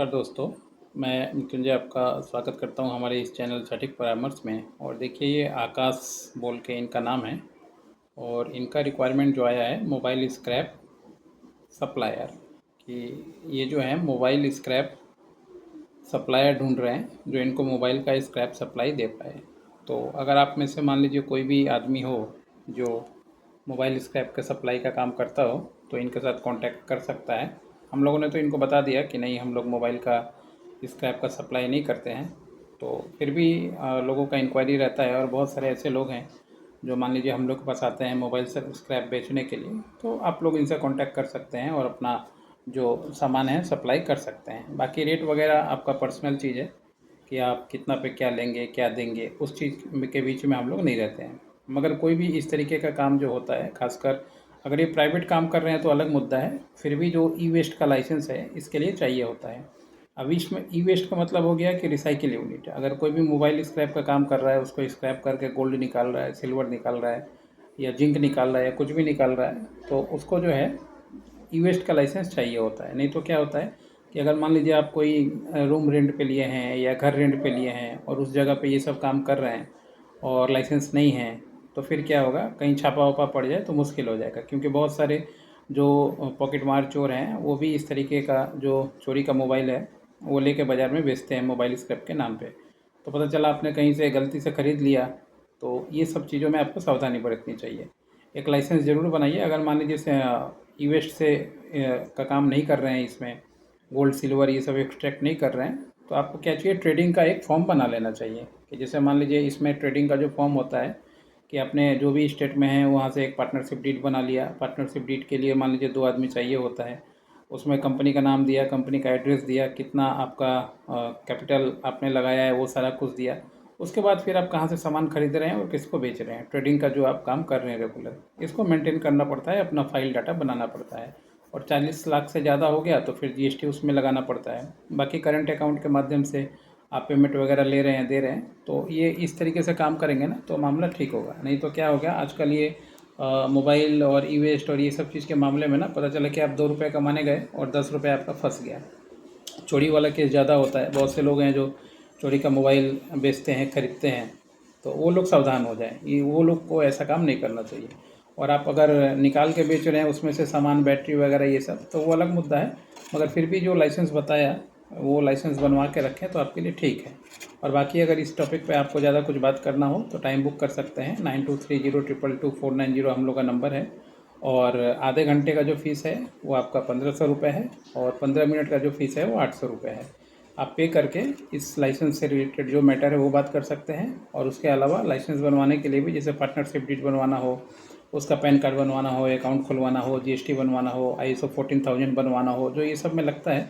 नमस्कार दोस्तों, मैं मृत्युंजय आपका स्वागत करता हूं हमारे इस चैनल सटीक परामर्श में। और देखिए, ये आकाश बोल के इनका नाम है और इनका रिक्वायरमेंट जो आया है मोबाइल स्क्रैप सप्लायर कि ये जो है मोबाइल स्क्रैप सप्लायर ढूंढ रहे हैं जो इनको मोबाइल का स्क्रैप सप्लाई दे पाए। तो अगर आप में से मान लीजिए कोई भी आदमी हो जो मोबाइल स्क्रैप के सप्लाई का काम करता हो तो इनके साथ कांटेक्ट कर सकता है। हम लोगों ने तो इनको बता दिया कि नहीं, हम लोग मोबाइल का स्क्रैप का सप्लाई नहीं करते हैं, तो फिर भी लोगों का इंक्वायरी रहता है और बहुत सारे ऐसे लोग हैं जो मान लीजिए हम लोग के पास आते हैं मोबाइल से स्क्रैप बेचने के लिए। तो आप लोग इनसे कांटेक्ट कर सकते हैं और अपना जो सामान है सप्लाई कर सकते हैं। बाकी रेट वगैरह आपका पर्सनल चीज़ है कि आप कितना पे क्या लेंगे क्या देंगे, उस चीज़ के बीच में हम लोग नहीं रहते हैं। मगर कोई भी इस तरीके का काम जो होता है, खासकर अगर ये प्राइवेट काम कर रहे हैं तो अलग मुद्दा है, फिर भी जो ई वेस्ट का लाइसेंस है इसके लिए चाहिए होता है। अब इसमें ई वेस्ट का मतलब हो गया कि रिसाइकिल यूनिट। अगर कोई भी मोबाइल स्क्रैप का काम कर रहा है, उसको स्क्रैप करके गोल्ड निकाल रहा है, सिल्वर निकाल रहा है या जिंक निकाल रहा है या कुछ भी निकाल रहा है, तो उसको जो है ई वेस्ट का लाइसेंस चाहिए होता है। नहीं तो क्या होता है कि अगर मान लीजिए आप कोई रूम रेंट पे लिए हैं या घर रेंट पे लिए हैं और उस जगह पे ये सब काम कर रहे हैं और लाइसेंस नहीं है, तो फिर क्या होगा, कहीं छापा वापा पड़ जाए तो मुश्किल हो जाएगा। क्योंकि बहुत सारे जो पॉकेट मार चोर हैं वो भी इस तरीके का जो चोरी का मोबाइल है वो लेके बाज़ार में बेचते हैं मोबाइल स्क्रैप के नाम पे। तो पता चला आपने कहीं से गलती से ख़रीद लिया, तो ये सब चीज़ों में आपको सावधानी बरतनी चाहिए। एक लाइसेंस ज़रूर बनाइए। अगर मान लीजिए ई वेस्ट से का काम नहीं कर रहे हैं, इसमें गोल्ड सिल्वर ये सब एक्सट्रैक्ट नहीं कर रहे हैं, तो आपको क्या चाहिए, ट्रेडिंग का एक फॉर्म बना लेना चाहिए। कि जैसे मान लीजिए इसमें ट्रेडिंग का जो फॉर्म होता है कि आपने जो भी स्टेट में है वहाँ से एक पार्टनरशिप डीड बना लिया। पार्टनरशिप डीड के लिए मान लीजिए 2 आदमी चाहिए होता है। उसमें कंपनी का नाम दिया, कंपनी का एड्रेस दिया, कितना आपका कैपिटल आपने लगाया है वो सारा कुछ दिया। उसके बाद फिर आप कहाँ से सामान खरीद रहे हैं और किसको बेच रहे हैं, ट्रेडिंग का जो आप काम कर रहे हैं रेगुलर, इसको मेंटेन करना पड़ता है, अपना फाइल डाटा बनाना पड़ता है। और 40 लाख से ज़्यादा हो गया तो फिर जीएसटी उसमें लगाना पड़ता है। बाकी करंट अकाउंट के माध्यम से आप पेमेंट वगैरह ले रहे हैं, दे रहे हैं, तो ये इस तरीके से काम करेंगे ना तो मामला ठीक होगा। नहीं तो क्या हो गया, आजकल ये मोबाइल और ई वेस्ट और ये सब चीज़ के मामले में ना पता चला कि आप 2 रुपये कमाने गए और 10 रुपये आपका फंस गया। चोरी वाला केस ज़्यादा होता है। बहुत से लोग हैं जो चोरी का मोबाइल बेचते हैं, ख़रीदते हैं, तो वो लोग सावधान हो जाएं। ये वो लोग को ऐसा काम नहीं करना चाहिए। और आप अगर निकाल के बेच रहे हैं उसमें से सामान, बैटरी वगैरह ये सब, तो वो अलग मुद्दा है। मगर फिर भी जो लाइसेंस बताया वो लाइसेंस बनवा के रखें तो आपके लिए ठीक है। और बाकी अगर इस टॉपिक पे आपको ज़्यादा कुछ बात करना हो तो टाइम बुक कर सकते हैं। 9230222490 हम लोग का नंबर है। और आधे घंटे का जो फ़ीस है वो आपका 1500 रुपये है और 15 मिनट का जो फ़ीस है वो 800 रुपये है। आप पे करके इस लाइसेंस से रिलेटेड जो मैटर है वो बात कर सकते हैं। और उसके अलावा लाइसेंस बनवाने के लिए भी, जैसे पार्टनरशिप डीड बनवाना हो, उसका पैन कार्ड बनवाना हो, अकाउंट खुलवाना हो, जीएसटी बनवाना हो, ISO 14000 बनवाना हो, जो ये सब में लगता है,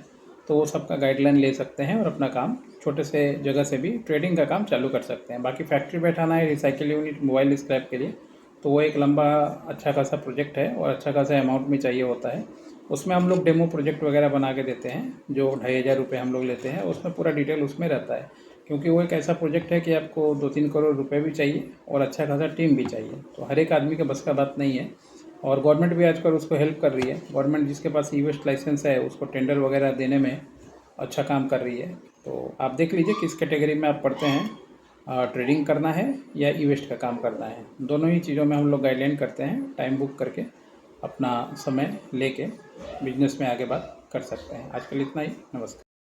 तो वो सबका गाइडलाइन ले सकते हैं और अपना काम छोटे से जगह से भी ट्रेडिंग का काम चालू कर सकते हैं। बाकी फैक्ट्री बैठाना है रिसाइकिल यूनिट मोबाइल स्क्रैप के लिए, तो वो एक लंबा अच्छा खासा प्रोजेक्ट है और अच्छा खासा अमाउंट में चाहिए होता है। उसमें हम लोग डेमो प्रोजेक्ट वगैरह बना के देते हैं जो 2500 रुपये हम लोग लेते हैं। उसमें पूरा डिटेल उसमें रहता है, क्योंकि वो एक ऐसा प्रोजेक्ट है कि आपको 2-3 करोड़ रुपए भी चाहिए और अच्छा खासा टीम भी चाहिए। तो हर एक आदमी के बस का बात नहीं है। और गवर्नमेंट भी आजकल उसको हेल्प कर रही है। गवर्नमेंट जिसके पास ई वेस्ट लाइसेंस है उसको टेंडर वगैरह देने में अच्छा काम कर रही है। तो आप देख लीजिए किस कैटेगरी में आप पढ़ते हैं, ट्रेडिंग करना है या ई वेस्ट का काम करना है। दोनों ही चीज़ों में हम लोग गाइडलाइन करते हैं। टाइम बुक करके अपना समय लेके बिजनेस में आगे बात कर सकते हैं। आज के लिए इतना ही। नमस्कार।